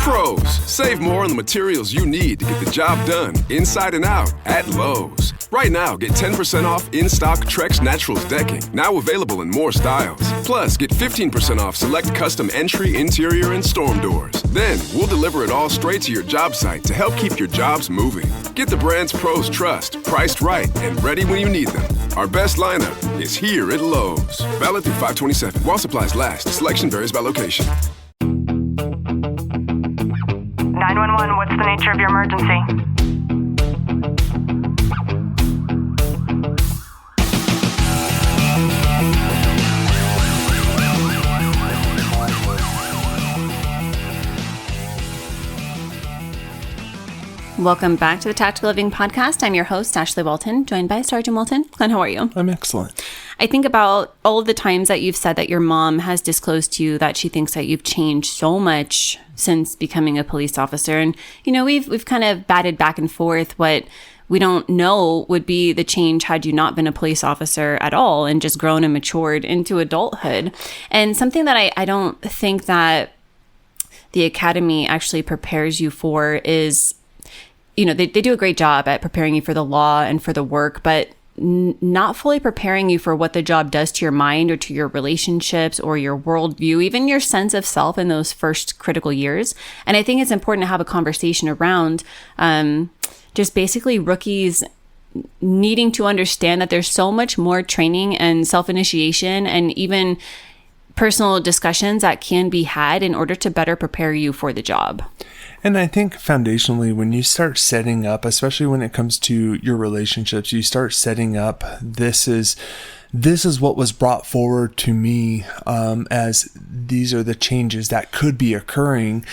Pros, save more on the materials you need to get the job done inside and out at Lowe's. Right now, get 10% off in-stock Trex Naturals decking, now available in more styles. Plus, get 15% off select custom entry, interior, and storm doors. Then, we'll deliver it all straight to your job site to help keep your jobs moving. Get the brands pros trust, priced right, and ready when you need them. Our best lineup is here at Lowe's. Valid through 5/27. While supplies last. Selection varies by location. 911, what's the nature of your emergency? Welcome back to the Tactical Living Podcast. I'm your host, Ashley Walton, joined by Sergeant Walton. Glenn, how are you? I'm excellent. I think about all of the times that you've said that your mom has disclosed to you that she thinks that you've changed so much since becoming a police officer. And, you know, we've kind of batted back and forth what we don't know would be the change had you not been a police officer at all and just grown and matured into adulthood. And something that I don't think that the academy actually prepares you for is, you know, they do a great job at preparing you for the law and for the work, but not fully preparing you for what the job does to your mind or to your relationships or your worldview, even your sense of self in those first critical years. And I think it's important to have a conversation around just basically rookies needing to understand that there's so much more training and self-initiation and even personal discussions that can be had in order to better prepare you for the job. And I think foundationally, when you start setting up, especially when it comes to your relationships, you start setting up, this is what was brought forward to me as these are the changes that could be occurring.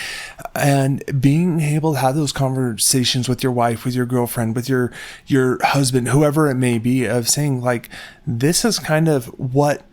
And being able to have those conversations with your wife, with your girlfriend, with your husband, whoever it may be, of saying like, this is kind of what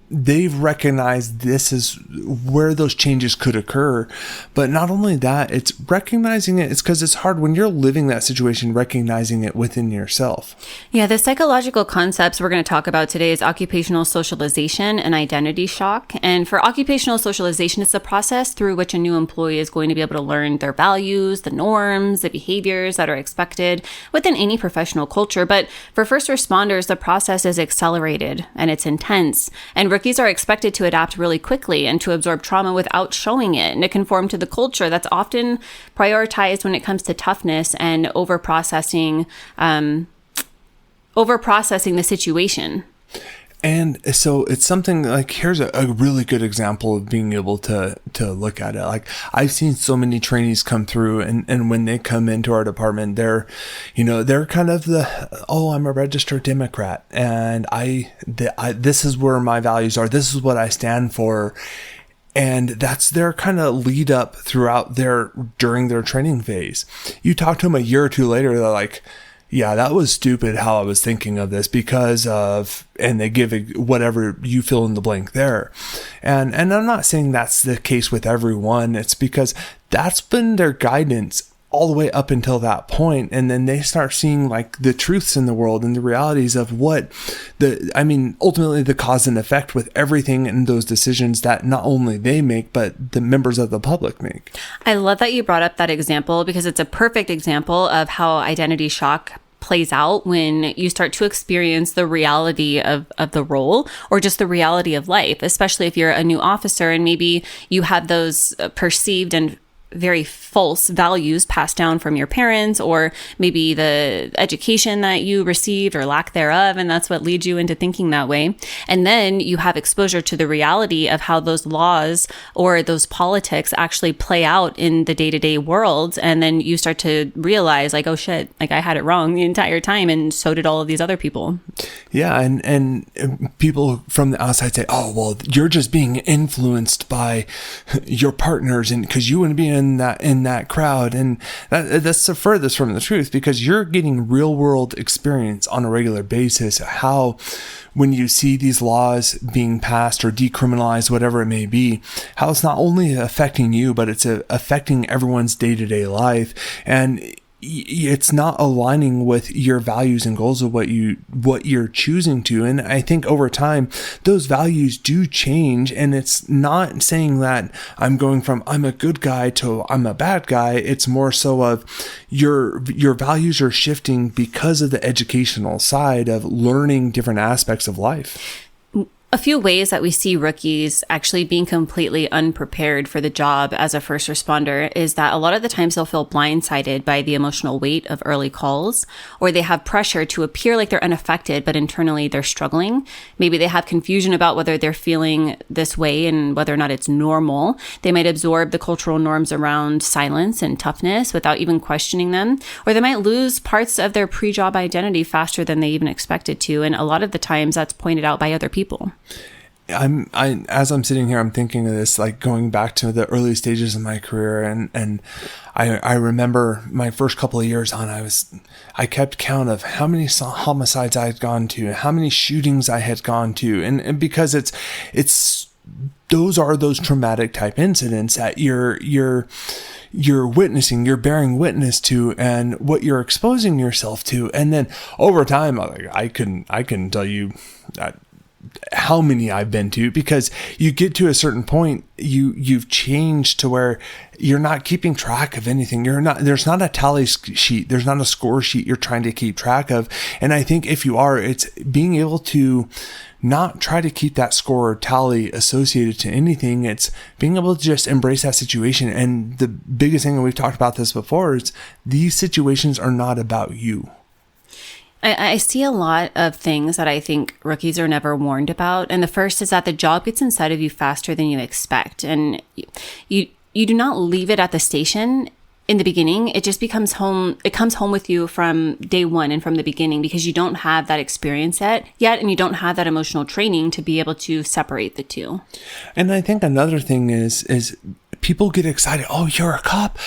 they've recognized, this is where those changes could occur. But not only that, it's recognizing it. It's because it's hard when you're living that situation, recognizing it within yourself. Yeah, the psychological concepts we're going to talk about today is occupational socialization and identity shock. And for occupational socialization, it's a process through which a new employee is going to be able to learn their values, the norms, the behaviors that are expected within any professional culture. But for first responders, the process is accelerated and it's intense. And rookies are expected to adapt really quickly and to absorb trauma without showing it and to conform to the culture that's often prioritized when it comes to toughness and overprocessing the situation. And so it's something like, here's a really good example of being able to look at it. Like, I've seen so many trainees come through and when they come into our department, they're kind of I'm a registered Democrat and this is where my values are. This is what I stand for. And that's their kind of lead up during their training phase. You talk to them a year or two later, they're like, yeah, that was stupid how I was thinking of this because of, and they give whatever you fill in the blank there. And I'm not saying that's the case with everyone. It's because that's been their guidance all the way up until that point. And then they start seeing like the truths in the world and the realities of ultimately the cause and effect with everything and those decisions that not only they make, but the members of the public make. I love that you brought up that example because it's a perfect example of how identity shock plays out when you start to experience the reality of the role or just the reality of life, especially if you're a new officer and maybe you have those perceived and very false values passed down from your parents or maybe the education that you received or lack thereof, and that's what leads you into thinking that way. And then you have exposure to the reality of how those laws or those politics actually play out in the day-to-day world, and then you start to realize like, oh shit, like I had it wrong the entire time and so did all of these other people. Yeah, and people from the outside say, oh, well, you're just being influenced by your partners and because you wouldn't be in that crowd. And that's the furthest from the truth because you're getting real world experience on a regular basis. How when you see these laws being passed or decriminalized, whatever it may be, how it's not only affecting you, but it's affecting everyone's day-to-day life. And it's not aligning with your values and goals of what you're choosing to. And I think over time, those values do change. And it's not saying that I'm going from I'm a good guy to I'm a bad guy. It's more so of your values are shifting because of the educational side of learning different aspects of life. A few ways that we see rookies actually being completely unprepared for the job as a first responder is that a lot of the times they'll feel blindsided by the emotional weight of early calls, or they have pressure to appear like they're unaffected, but internally they're struggling. Maybe they have confusion about whether they're feeling this way and whether or not it's normal. They might absorb the cultural norms around silence and toughness without even questioning them, or they might lose parts of their pre-job identity faster than they even expected to. And a lot of the times that's pointed out by other people. As I'm sitting here, I'm thinking of this, like going back to the early stages of my career. And I remember my first couple of years on, I kept count of how many homicides I had gone to, how many shootings I had gone to. And because those are those traumatic type incidents that you're witnessing, you're bearing witness to, and what you're exposing yourself to. And then over time, I couldn't tell you how many I've been to, because you get to a certain point, you've changed to where you're not keeping track of anything. There's not a tally sheet. There's not a score sheet you're trying to keep track of. And I think if you are, it's being able to not try to keep that score or tally associated to anything. It's being able to just embrace that situation. And the biggest thing, and we've talked about this before, is these situations are not about you. I see a lot of things that I think rookies are never warned about. And the first is that the job gets inside of you faster than you expect. And you do not leave it at the station in the beginning. It just becomes home. It comes home with you from day one and from the beginning, because you don't have that experience yet, and you don't have that emotional training to be able to separate the two. And I think another thing is people get excited. Oh, you're a cop.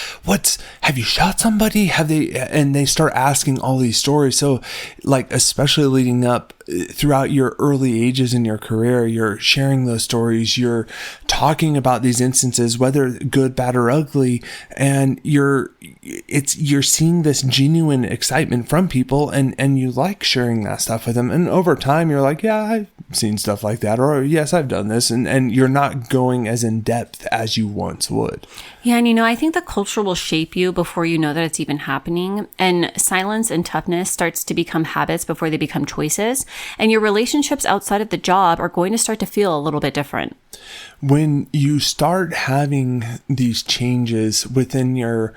Have you shot somebody? And they start asking all these stories. So like, especially leading up throughout your early ages in your career, you're sharing those stories, you're talking about these instances, whether good, bad, or ugly. And you're seeing this genuine excitement from people, and you like sharing that stuff with them. And over time you're like, yeah, I've seen stuff like that, or yes, I've done this. And you're not going as in depth as you once would. Yeah. And I think the culture will shape you before you know that it's even happening. And silence and toughness starts to become habits before they become choices. And your relationships outside of the job are going to start to feel a little bit different. When you start having these changes within your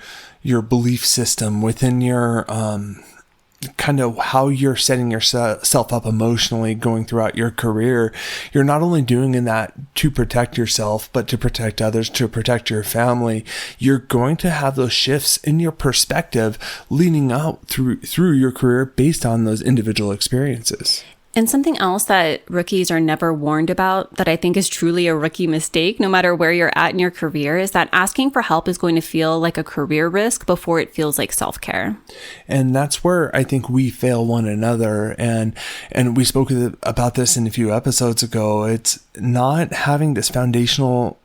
belief system, within your kind of how you're setting yourself up emotionally going throughout your career, you're not only doing that to protect yourself, but to protect others, to protect your family. You're going to have those shifts in your perspective leading out through your career based on those individual experiences. And something else that rookies are never warned about that I think is truly a rookie mistake, no matter where you're at in your career, is that asking for help is going to feel like a career risk before it feels like self-care. And that's where I think we fail one another. And we spoke about this in a few episodes ago. It's not having this foundational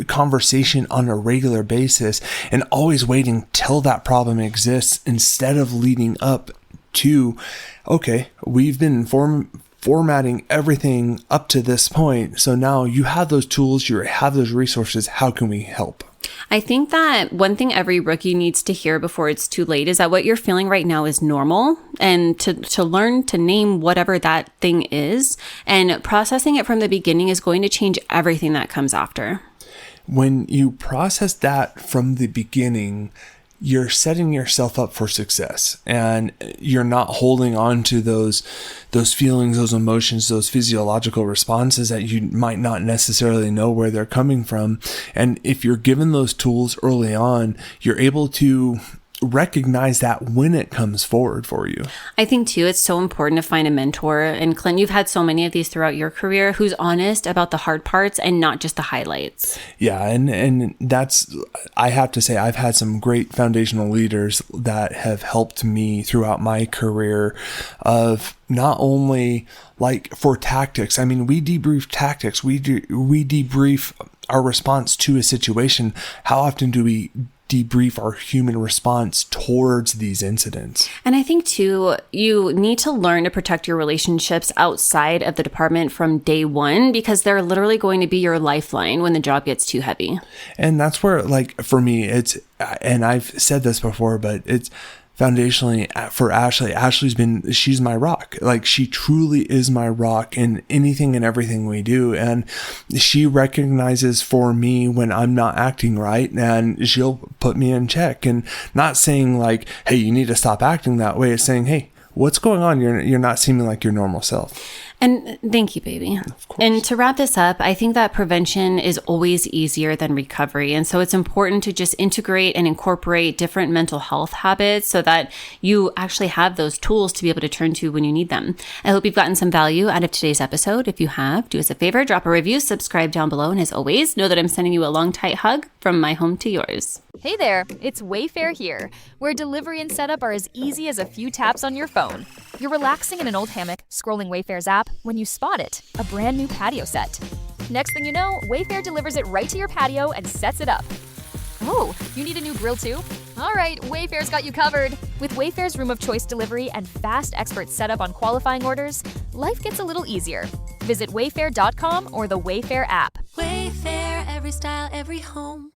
conversation on a regular basis and always waiting till that problem exists instead of leading up to, okay, we've been formatting everything up to this point. So now you have those tools, you have those resources. How can we help? I think that one thing every rookie needs to hear before it's too late is that what you're feeling right now is normal, and to learn to name whatever that thing is, and processing it from the beginning is going to change everything that comes after. When you process that from the beginning, you're setting yourself up for success, and you're not holding on to those feelings, those emotions, those physiological responses that you might not necessarily know where they're coming from. And if you're given those tools early on, you're able to recognize that when it comes forward for you. I think too, it's so important to find a mentor. And Clint, you've had so many of these throughout your career, who's honest about the hard parts and not just the highlights. Yeah. And that's, I have to say, I've had some great foundational leaders that have helped me throughout my career of not only like for tactics. I mean, we debrief tactics. We debrief our response to a situation. How often do we debrief our human response towards these incidents. And I think too, you need to learn to protect your relationships outside of the department from day one, because they're literally going to be your lifeline when the job gets too heavy. And that's where, like, for me, it's, and I've said this before, but it's foundationally for Ashley. She's my rock. Like, she truly is my rock in anything and everything we do. And she recognizes for me when I'm not acting right, and she'll put me in check, and not saying like, hey, you need to stop acting that way. It's saying, hey, what's going on? You're not seeming like your normal self. And thank you, baby. Of course. And to wrap this up, I think that prevention is always easier than recovery. And so it's important to just integrate and incorporate different mental health habits so that you actually have those tools to be able to turn to when you need them. I hope you've gotten some value out of today's episode. If you have, do us a favor, drop a review, subscribe down below. And as always, know that I'm sending you a long, tight hug from my home to yours. Hey there, it's Wayfair here, where delivery and setup are as easy as a few taps on your phone. You're relaxing in an old hammock, scrolling Wayfair's app, when you spot it, a brand new patio set. Next thing you know, Wayfair delivers it right to your patio and sets it up. Oh, you need a new grill too? All right, Wayfair's got you covered. With Wayfair's Room of Choice delivery and fast expert setup on qualifying orders, life gets a little easier. Visit wayfair.com or the Wayfair app. Wayfair, every style, every home.